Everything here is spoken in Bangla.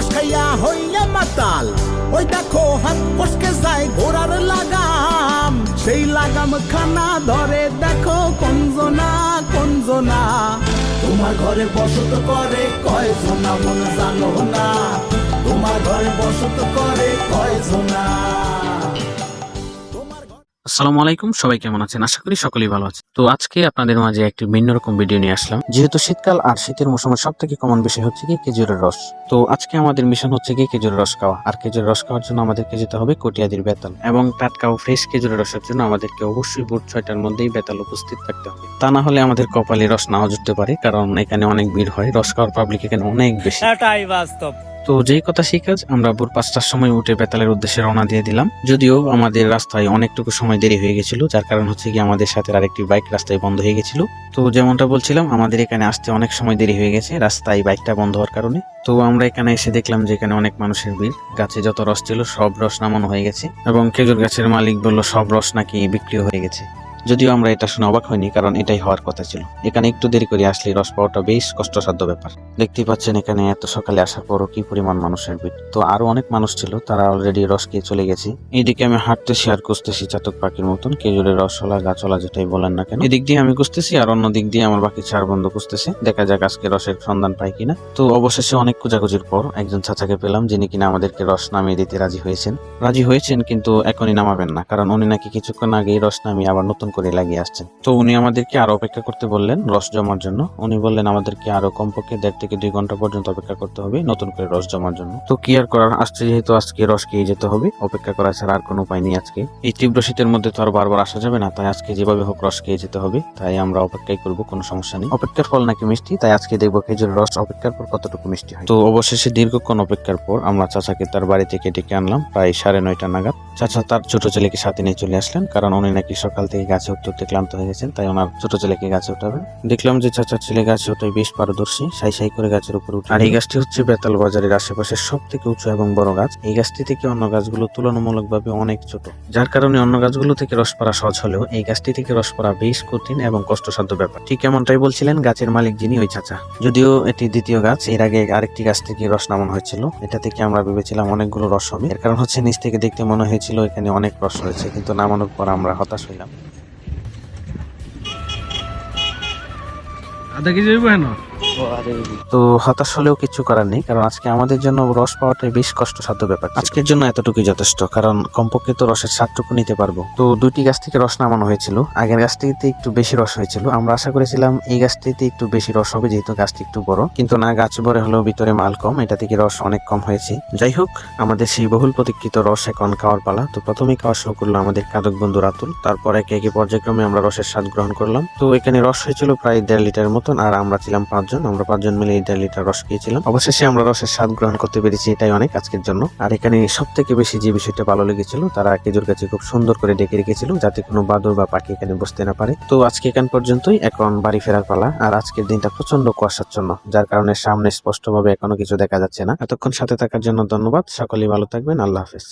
রস খাইয়া হইয়া মাতাল, ওই দেখো হাত ফসকে যায় ঘোড়ার লাগাম, সেই লাগাম খানা ধরে দেখো কঞ্জনা কঞ্জনা। তোমার ঘরে বসত করে কয়জনা মন জানো না, তোমার ঘরে বসত করে কয়জনা। আসসালামু আলাইকুম, সবাই কেমন আছেন? আশা করি সকলেই ভালো আছে। তো আজকে আপনাদের মাঝে একটি ভিন্ন রকম ভিডিও নিয়ে আসলাম। যেহেতু শীতকাল আর শীতের মৌসুমের সব থেকে কমন বিষয় হচ্ছে কি খেজুরের রস। তো আজকে আমাদের মিশন হচ্ছে কি খেজুরের রস খাওয়া। আর খেজুরের রস খাওয়ার জন্য আমাদেরকে যেতে হবে কটিয়াদির বেতাল, এবং টাটকা ও ফ্রেশ খেজুরের রসের জন্য আমাদেরকে অবশ্যই ভোর 6টার মধ্যেই বেতাল উপস্থিত থাকতে হবে। তা না হলে আমাদের কপালে রস নাও জুটতে পারে, কারণ এখানে অনেক ভিড় হয়। রস খাওয়ার পাবলিক এখানে অনেক বেশি। এটাই বাস্তব। তো যেই কথা সেই কাজ, আমরা ভোর 5টার সময় উঠে বেতালের উদ্দেশ্যে রওনা দিয়ে দিলাম। যদিও আমাদের রাস্তায় অনেকটুকু সময় দেরি হয়ে গেছিল, যার কারণ হচ্ছে কি আমাদের সাথে আরেকটি বাইক রাস্তায় বন্ধ হয়ে গেছিল। তো যেমনটা বলছিলাম, আমাদের এখানে আসতে অনেক সময় দেরি হয়ে গেছে রাস্তায় বাইকটা বন্ধ হওয়ার কারণে। তো আমরা এখানে এসে দেখলাম যে এখানে অনেক মানুষের ভিড়। গাছে যত রস ছিল সব রস নামানো হয়ে গেছে, এবং খেজুর গাছের মালিক বলল সব রস নাকি বিক্রি হয়ে গেছে। যদিও আমরা এটা শুনে অবাক হয়নি, কারণ এটাই হওয়ার কথা ছিল। এখানে একটু দেরি করে আসলে রস পাওয়াটা বেশ কষ্টসাধ্য ব্যাপার। দেখতেই পাচ্ছেন এখানে এত সকালে আসার পরও কি পরিমাণ মানুষের ভিড়। তো আরো অনেক মানুষ ছিল, তারা অলরেডি রস খেয়ে চলে গেছে। এইদিকে আমি হাঁটতেছি আর খুঁজতেছি চাতক পাখির মতন খেজুরের রসওয়ালা গাছওয়ালা যেটাই বলেন না কেন। এদিক দিয়ে আমি খুঁজতেছি আর অন্য দিক দিয়ে আমার বাকি 4 বন্ধু খুঁজতেছে। দেখা যাক আজকে রসের সন্ধান পাই কিনা। তো অবশেষে অনেক খোঁজাখুঁজির পর একজন চাচাকে পেলাম, যিনি কিনা আমাদেরকে রস নামিয়ে দিতে রাজি হয়েছেন, কিন্তু এখনই নামাবেন না, কারণ উনি নাকি কিছুক্ষণ আগেই রস নামিয়ে আবার নতুন করে লাগিয়ে আসছেন। তো উনি আমাদেরকে আরো অপেক্ষা করতে বললেন রস জমার জন্য। উনি বললেন আমাদেরকে আরো কমপক্ষে 1.5 থেকে 2 ঘন্টা পর্যন্ত অপেক্ষা করতে হবে নতুন করে রস জমার জন্য। তো কি আর করার, আসছে যেহেতু আজকে রস খেয়ে যেতে হবে, অপেক্ষা করা ছাড়া আর কোনো উপায় নেই। আজকে এই তীব্র শীতের মধ্যে তো আর বারবার আসা যাবে না, তাই আজকে যেভাবে হোক রস খেয়ে যেতে হবে। তাই আমরা অপেক্ষাই করবো, কোনো সমস্যা নেই। অপেক্ষার ফল নাকি মিষ্টি, তাই আজকে দেখবো খেজুরের রস অপেক্ষার পর কতটুকু মিষ্টি হয়। তো অবশেষে দীর্ঘক্ষণ অপেক্ষার পর আমরা চাচাকে তার বাড়ি থেকে ডেকে আনলাম প্রায় 9:30 নাগাদ। চাচা তার ছোট ছেলেকে সাথে নিয়ে চলে আসলেন, কারণ উনি নাকি সকাল থেকে গাছে উঠতে ক্লান্ত হয়ে গেছেন, তাই ওনার ছোট ছেলেকে গাছে উঠাবেন। দেখলাম যে চাচার ছেলে গাছে ওঠাই বেশ পারদর্শী, সাই করে গাছের উপর উঠে। আর এই গাছটি হচ্ছে বেতাল বাজারের আশেপাশের সব থেকে উঁচু এবং বড় গাছ। এই গাছটি থেকে অন্য গাছগুলো তুলনামূলকভাবে অনেক ছোট, যার কারণে অন্য গাছগুলো থেকে রস পড়া সহজ হলেও এই গাছটি থেকে রস পড়া বেশ কঠিন এবং কষ্টসাধ্য ব্যাপার। ঠিক এমনটাই বলছিলেন গাছের মালিক, যিনি ওই চাচা। যদিও এটি দ্বিতীয় গাছ, এর আগে আরেকটি গাছ থেকে রস নামানো হয়েছিল। এটা থেকে আমরা ভেবেছিলাম অনেকগুলো রস হবে, এর কারণ হচ্ছে নিচ থেকে দেখতে মনে হয়েছিল এখানে অনেক রস হয়েছে, কিন্তু নামানোর পর আমরা হতাশ হইলাম। আধা কেজি হইব হেন। তো হতাশ হলেও কিছু করার নেই, কারণ আজকে আমাদের জন্য রস পাওয়াটাই বেশ কষ্টসাধ্য ব্যাপার। আজকের জন্য এতটুকুই যথেষ্ট, কারণ কমপক্ষে তো রসের স্বাদটুকু নিতে পারবো। তো 2টি গাছ থেকে রস নামানো হয়েছিল। আগের গাছটিতে একটু বেশি রস হয়েছিল, আমরা আশা করেছিলাম এই গাছটিতে একটু বেশি রস হবে, যেহেতু গাছটি একটু বড়। কিন্তু না, গাছ বড় হলেও ভিতরে মাল কম, এটা থেকে রস অনেক কম হয়েছে। যাই হোক, আমাদের সেই বহুল প্রতীক্ষিত রস এখন খাওয়ার পালা। তো প্রথমেই খাওয়া শুরু করলো আমাদের কাদক বন্ধু রাতুল। তারপর একে একে পর্যায়ক্রমে আমরা রসের স্বাদ গ্রহণ করলাম। তো এখানে রস হয়েছিল প্রায় 1.5 লিটারের মতন, আর আমরা ছিলাম 5 জন। আমরা 5 জন মিলে 1.5 লিটার রস খেয়েছিলাম। অবশেষে আমরা রসের স্বাদ গ্রহণ করতে পেরেছি, এটাই অনেক আজকের জন্য। আর এখানে সব থেকে বেশি যে বিষয়টা ভালো লেগেছিল, তারা খেজুর গাছে খুব সুন্দর করে ডেকে রেখেছিল, যাতে কোনো বাদর বা পাখি এখানে বসতে না পারে। তো আজকে এখান পর্যন্তই, এখন বাড়ি ফেরার পালা। আর আজকের দিনটা প্রচন্ড কুয়াশাচ্ছন্ন, যার কারণে সামনে স্পষ্টভাবে এখনো কিছু দেখা যাচ্ছে না। এতক্ষণ সাথে থাকার জন্য ধন্যবাদ। সকলেই ভালো থাকবেন। আল্লাহ হাফেজ।